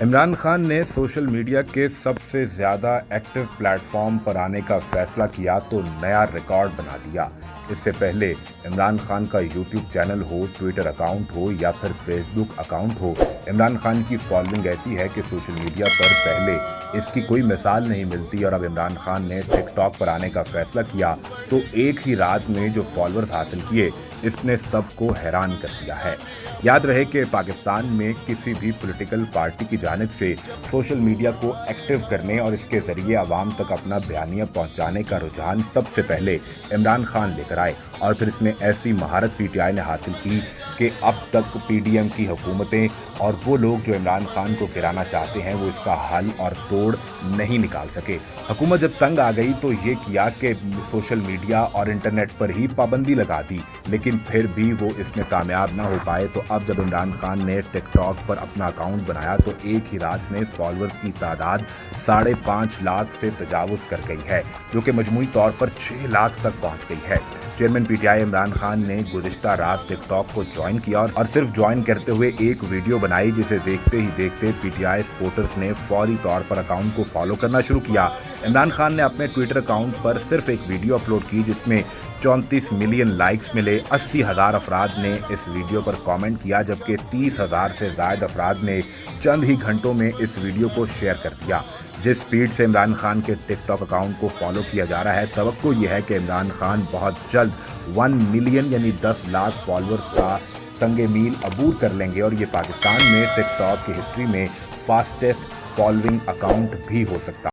इमरान खान ने social media के सबसे ज़्यादा एक्टिव प्लेटफॉर्म पर आने का फैसला किया तो नया रिकॉर्ड बना दिया। इससे पहले इमरान खान का यूट्यूब चैनल हो, ट्विटर अकाउंट हो या फिर फेसबुक अकाउंट हो, इमरान खान की फॉलोइंग ऐसी है कि सोशल मीडिया पर पहले इसकी कोई मिसाल नहीं मिलती। और अब इमरान खान ने टिकटॉक पर आने का फैसला किया तो एक ही रात में जो फॉलोअर्स हासिल किए, इसने सबको हैरान कर दिया है। याद रहे कि पाकिस्तान में किसी भी पॉलिटिकल पार्टी की जानिब से सोशल मीडिया को एक्टिव करने और इसके ज़रिए आवाम तक अपना बयानिया पहुंचाने का रुझान सबसे पहले इमरान खान लेकर आए। और फिर इसमें ऐसी महारत पीटीआई ने हासिल की कि अब तक पीडीएम की हुकूमतें और वो लोग जो इमरान खान को गिराना चाहते हैं वो इसका हल और तोड़ नहीं निकाल सके। हुकूमत जब तंग आ गई तो ये किया कि सोशल मीडिया और इंटरनेट पर ही पाबंदी लगा दी, लेकिन फिर भी वो इसमें कामयाब ना हो पाए। तो अब जब इमरान खान ने टिकटॉक पर अपना अकाउंट बनाया तो एक ही रात में फॉलोअर्स की तादाद 5.5 लाख से तजावुज़ कर गई है, जो कि मजमूई तौर पर 6 लाख तक पहुंच गई है। चेयरमैन पीटीआई इमरान खान ने गुज़िश्ता रात टिकटॉक को ज्वाइन किया और सिर्फ ज्वाइन करते हुए एक वीडियो बनाई, जिसे देखते ही देखते पीटीआई सपोर्टर्स ने फौरी तौर पर अकाउंट को फॉलो करना शुरू किया। इमरान खान ने अपने ट्विटर अकाउंट पर सिर्फ एक वीडियो अपलोड की जिसमें 34 मिलियन लाइक्स मिले। 80,000 अफराद ने इस वीडियो पर कमेंट किया, जबकि 30,000 से ज़ायद अफराद ने चंद ही घंटों में इस वीडियो को शेयर कर दिया। जिस स्पीड से इमरान खान के टिकटॉक अकाउंट को फॉलो किया जा रहा है, तवक्को यह है कि इमरान खान बहुत जल्द 1 मिलियन यानी 10 लाख फॉलोअर्स का संगे मील अबूर कर लेंगे और ये पाकिस्तान में टिकटॉक की हिस्ट्री में फास्टेस्ट फॉलोइंग अकाउंट भी हो सकता है।